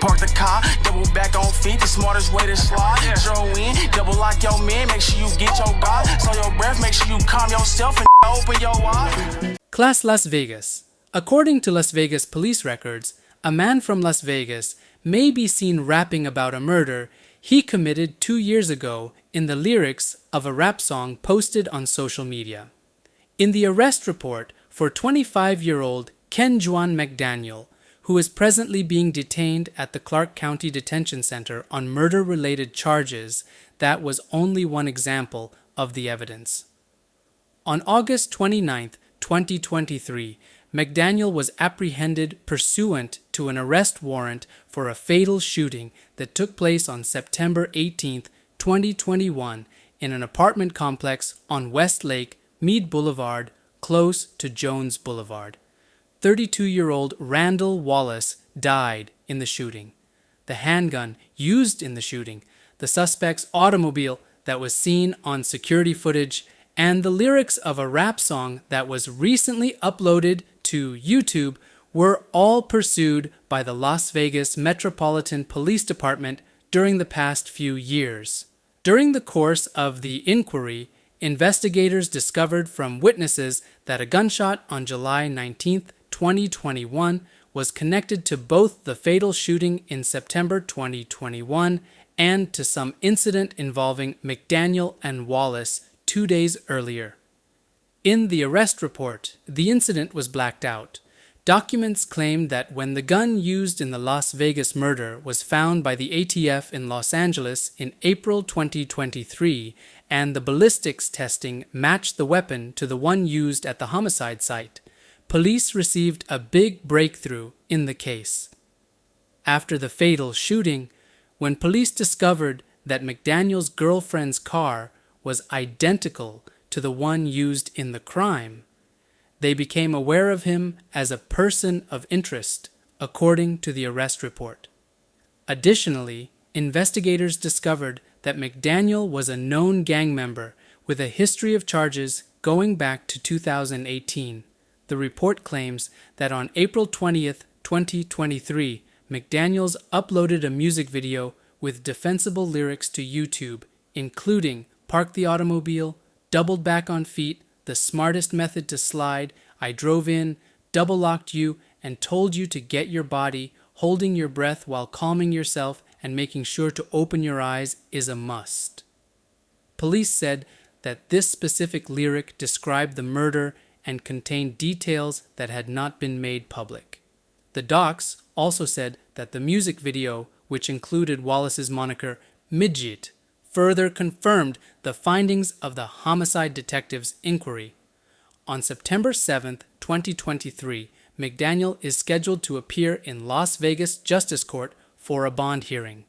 Park the car, double back on feet, the smartest way to slide. Zero in, double lock your man, make sure you get your guard. Slow your breath, make sure you calm yourself and open your eyes. Class Las Vegas. According to Las Vegas police records, a man from Las Vegas may be seen rapping about a murder he committed 2 years ago in the lyrics of a rap song posted on social media. In the arrest report for 25-year-old Kenjuan McDaniel, who is presently being detained at the Clark County Detention Center on murder-related charges, that was only one example of the evidence. On August 29, 2023, McDaniel was apprehended pursuant to an arrest warrant for a fatal shooting that took place on September 18, 2021 in an apartment complex on West Lake, Meade Boulevard, close to Jones Boulevard. 32-year-old Randall Wallace died in the shooting. The handgun used in the shooting, the suspect's automobile that was seen on security footage, and the lyrics of a rap song that was recently uploaded to YouTube were all pursued by the Las Vegas Metropolitan Police Department during the past few years. During the course of the inquiry, investigators discovered from witnesses that a gunshot on July 19, 2021 was connected to both the fatal shooting in September 2021 and to some incident involving McDaniel and Wallace 2 days earlier. In the arrest report, the incident was blacked out. Documents claim that when the gun used in the Las Vegas murder was found by the ATF in Los Angeles in April 2023 and the ballistics testing matched the weapon to the one used at the homicide site, police received a big breakthrough in the case. After the fatal shooting, when police discovered that McDaniel's girlfriend's car was identical to the one used in the crime, they became aware of him as a person of interest, according to the arrest report. Additionally, investigators discovered that McDaniel was a known gang member with a history of charges going back to 2018. The report claims that on April 20th, 2023, McDaniels uploaded a music video with defensible lyrics to YouTube, including Park the Automobile, Doubled Back on Feet, The Smartest Method to Slide, I Drove In, Double Locked You, and Told You to Get Your Body, Holding Your Breath while calming yourself and making sure to open your eyes is a must. Police said that this specific lyric described the murder and contained details that had not been made public. The docs also said that the music video, which included Wallace's moniker Midget, further confirmed the findings of the homicide detective's inquiry. On September 7, 2023, McDaniel is scheduled to appear in Las Vegas Justice Court for a bond hearing.